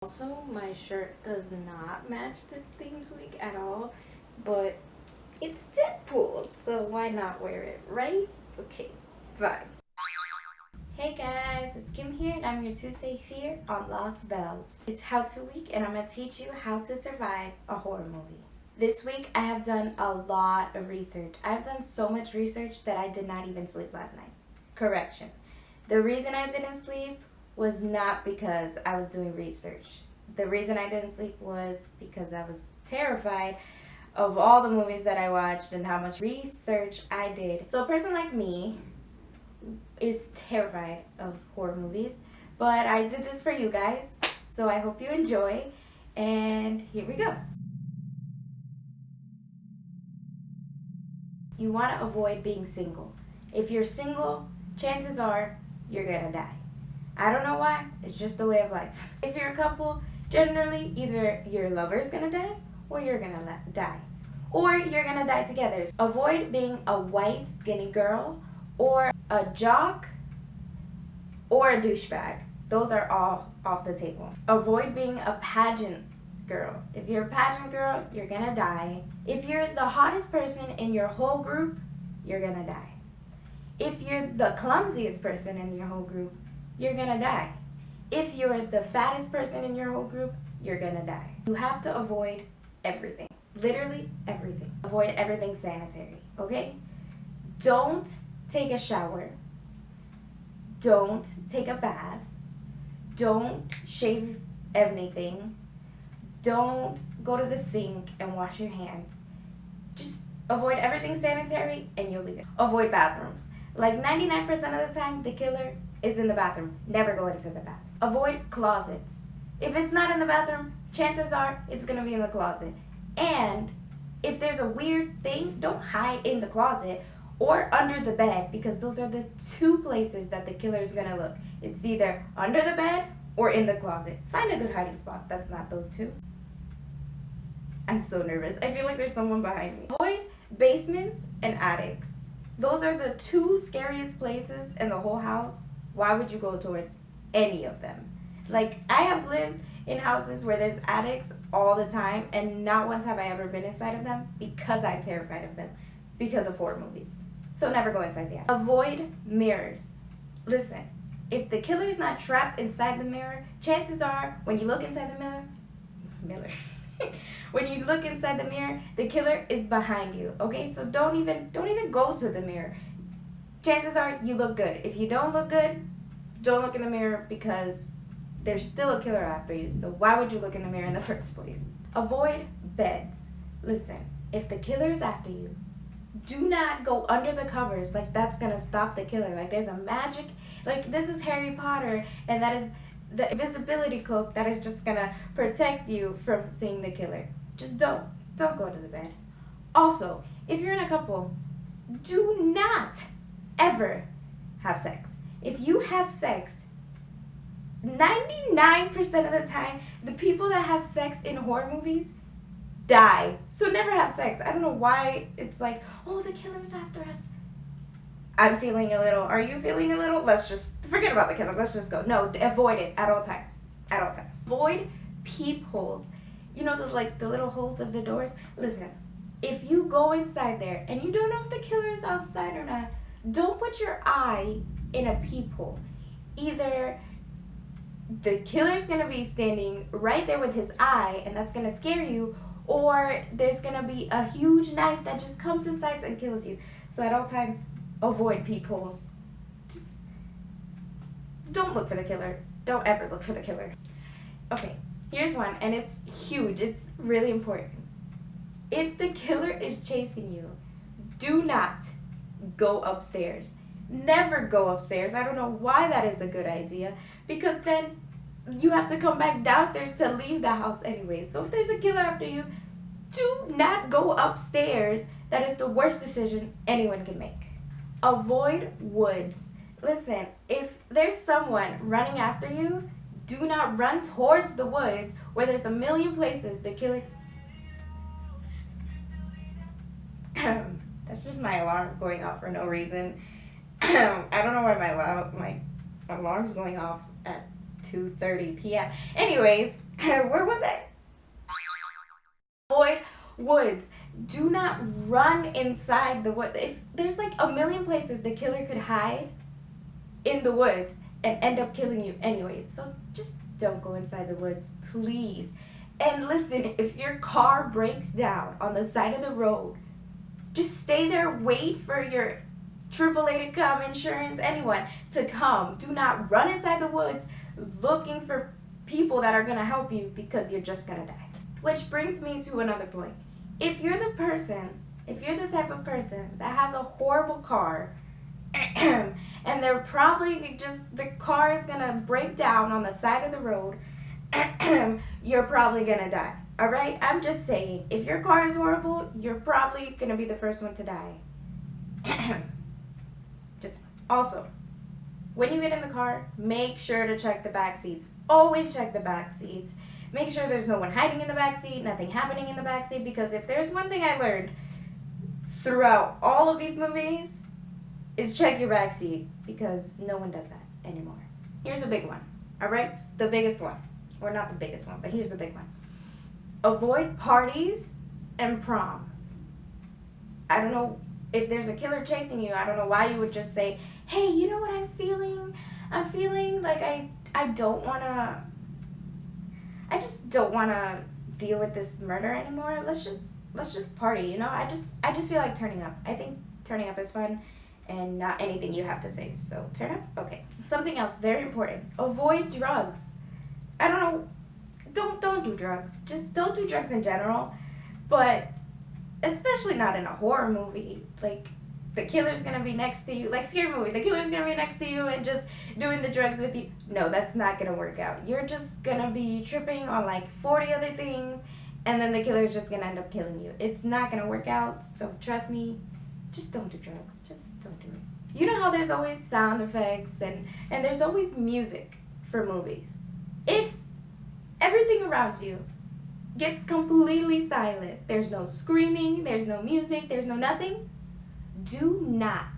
Also, my shirt does not match this themes week at all, but it's Deadpool, so why not wear it, right? Okay, bye. Hey guys, it's Kim here, and I'm your Tuesday here on Lost Bells. It's How To Week, and I'm gonna teach you how to survive a horror movie. This week, I have done a lot of research. I've done so much research that I did not even sleep last night. Correction. The reason I didn't sleep was not because I was doing research. The reason I didn't sleep was because I was terrified of all the movies that I watched and how much research I did. So a person like me is terrified of horror movies, but I did this for you guys, so I hope you enjoy, and here we go. You want to avoid being single. If you're single, chances are you're gonna die. I don't know why, it's just the way of life. If you're a couple, generally either your lover's gonna die or you're gonna die. Or you're gonna die together. Avoid being a white, skinny girl or a jock or a douchebag. Those are all off the table. Avoid being a pageant girl. If you're a pageant girl, you're gonna die. If you're the hottest person in your whole group, you're gonna die. If you're the clumsiest person in your whole group, you're gonna die. If you're the fattest person in your whole group, you're gonna die. You have to avoid everything. Literally everything. Avoid everything sanitary, okay? Don't take a shower. Don't take a bath. Don't shave anything. Don't go to the sink and wash your hands. Just avoid everything sanitary and you'll be good. Avoid bathrooms. Like 99% of the time, the killer is in the bathroom. Never go into the bathroom. Avoid closets. If it's not in the bathroom, chances are it's gonna be in the closet. And if there's a weird thing, don't hide in the closet or under the bed, because those are the two places that the killer is gonna look. It's either under the bed or in the closet. Find a good hiding spot that's not those two. I'm so nervous. I feel like there's someone behind me. Avoid basements and attics. Those are the two scariest places in the whole house. Why would you go towards any of them? Like, I have lived in houses where there's attics all the time, and not once have I ever been inside of them because I'm terrified of them because of horror movies. So never go inside the attic. Avoid mirrors. Listen, if the killer's not trapped inside the mirror, chances are when you look inside the mirror, when you look inside the mirror, the killer is behind you. Okay, so don't even go to the mirror. Chances are you look good. If you don't look good, don't look in the mirror, because there's still a killer after you. So why would you look in the mirror in the first place? Avoid beds. Listen, if the killer is after you, do not go under the covers. Like, that's gonna stop the killer. Like, there's a magic, like, this is Harry Potter, and that is the invisibility cloak that is just gonna protect you from seeing the killer. Just don't go to the bed. Also, if you're in a couple, do not ever have sex. If you have sex, 99% of the time, the people that have sex in horror movies die. So never have sex. I don't know why it's like, oh, the killer's after us. I'm feeling a little. Are you feeling a little? Let's just forget about the killer. Let's just go. No, avoid it at all times. At all times. Avoid peepholes. You know, the little holes of the doors? Listen, if you go inside there and you don't know if the killer is outside or not, don't put your eye in a peephole. Either the killer's gonna be standing right there with his eye, and that's gonna scare you, or there's gonna be a huge knife that just comes inside and kills you. So at all times, avoid peepholes. Just don't look for the killer. Don't ever look for the killer. Okay, here's one, and it's huge. It's really important. If the killer is chasing you, do not go upstairs. Never go upstairs. I don't know why that is a good idea, because then you have to come back downstairs to leave the house anyway. So if there's a killer after you, do not go upstairs. That is the worst decision anyone can make. Avoid woods. Listen, if there's someone running after you, do not run towards the woods where there's a million places the killer... That's just my alarm going off for no reason. I don't know why my alarm's going off at 2:30 p.m. Anyways, Where was it? Avoid woods. Do not run inside the woods. If there's like a million places the killer could hide in the woods and end up killing you anyways. So just don't go inside the woods, please. And listen, if your car breaks down on the side of the road, just stay there, wait for your AAA to come, insurance, anyone to come. Do not run inside the woods looking for people that are going to help you because you're just going to die. Which brings me to another point. If you're the type of person that has a horrible car, and they're probably the car is going to break down on the side of the road, you're probably going to die. All right? I'm just saying, if your car is horrible, you're probably going to be the first one to die. Just also, when you get in the car, make sure to check the back seats. Always check the back seats. Make sure there's no one hiding in the back seat, nothing happening in the back seat, because if there's one thing I learned throughout all of these movies, is check your back seat, because no one does that anymore. Here's a big one, all right? The biggest one. Or not the biggest one, but here's the big one. Avoid parties and proms. I don't know if there's a killer chasing you. I don't know why you would just say, hey, you know what I'm feeling? I'm feeling like I don't want to, I just don't want to deal with this murder anymore. Let's just party, you know? I just feel like turning up. I think turning up is fun and not anything you have to say. So turn up? Okay. Something else very important. Avoid drugs. I don't know. Don't do drugs. Just don't do drugs in general. But especially not in a horror movie. Like, the killer's gonna be next to you. Like, scary movie. The killer's gonna be next to you and just doing the drugs with you. No, that's not gonna work out. You're just gonna be tripping on like 40 other things, and then the killer's just gonna end up killing you. It's not gonna work out. So trust me, just don't do drugs. Just don't do it. You know how there's always sound effects and there's always music for movies. If everything around you gets completely silent, there's no screaming, there's no music, there's no nothing, do not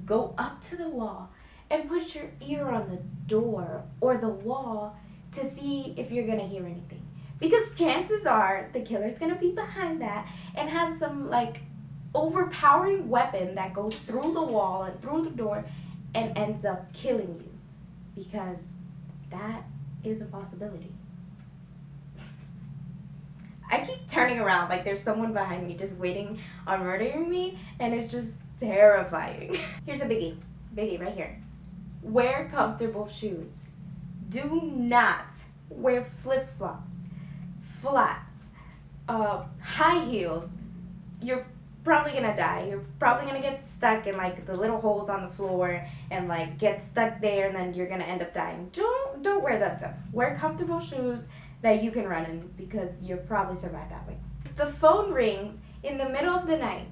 go up to the wall and put your ear on the door or the wall to see if you're gonna hear anything. Because chances are the killer's gonna be behind that and has some like overpowering weapon that goes through the wall and through the door and ends up killing you. Because that is a possibility. I keep turning around like there's someone behind me just waiting on murdering me, and it's just terrifying. Here's a biggie. Biggie right here. Wear comfortable shoes. Do not wear flip-flops, flats, high heels. You're probably gonna die. You're probably gonna get stuck in like the little holes on the floor and like get stuck there, and then you're gonna end up dying. Don't wear that stuff. Wear comfortable shoes that you can run in, because you'll probably survive that way. If the phone rings in the middle of the night,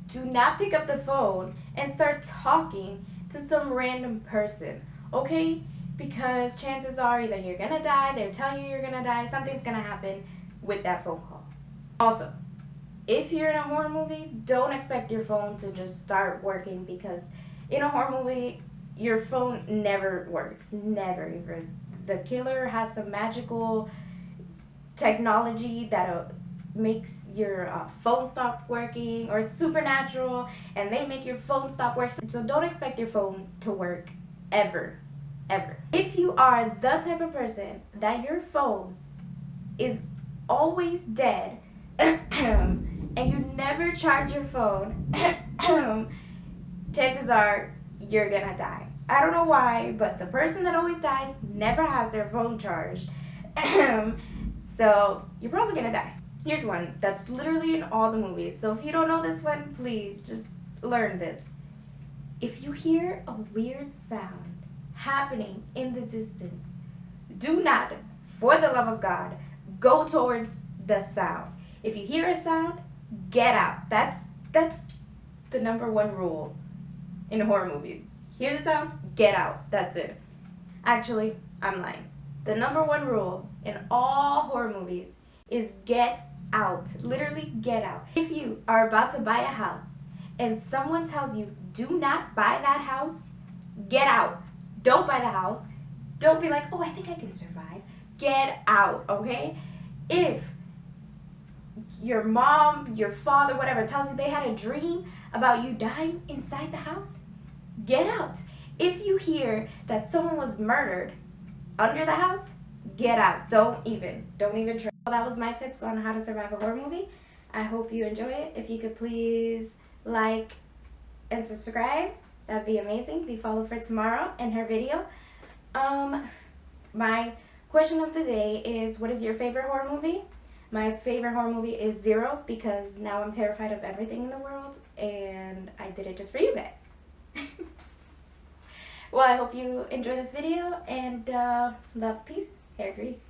do not pick up the phone and start talking to some random person, okay? Because chances are either you're gonna die, they'll tell you you're gonna die, something's gonna happen with that phone call. Also, if you're in a horror movie, don't expect your phone to just start working, because in a horror movie, your phone never works, never even. The killer has some magical technology that makes your phone stop working, or it's supernatural, and they make your phone stop working. So don't expect your phone to work ever, ever. If you are the type of person that your phone is always dead and you never charge your phone, chances are you're gonna die. I don't know why, but the person that always dies never has their phone charged. So you're probably gonna die. Here's one that's literally in all the movies. So if you don't know this one, please just learn this. If you hear a weird sound happening in the distance, do not, for the love of God, go towards the sound. If you hear a sound, get out. That's the number one rule in horror movies. Hear the sound, get out. That's it. Actually, I'm lying. The number one rule in all horror movies is get out. Literally, get out. If you are about to buy a house and someone tells you, do not buy that house, get out. Don't buy the house. Don't be like, oh, I think I can survive. get out, okay? If your mom, your father, whatever, tells you they had a dream about you dying inside the house, get out. If you hear that someone was murdered under the house, get out. Don't even try. Well, that was my tips on how to survive a horror movie. I hope you enjoy it. If you could please like and subscribe, that'd be amazing. Be followed for tomorrow and her video. My question of the day is, what is your favorite horror movie? My favorite horror movie is Zero, because now I'm terrified of everything in the world, and I did it just for you guys. Well, I hope you enjoy this video, and love, peace, hair grease.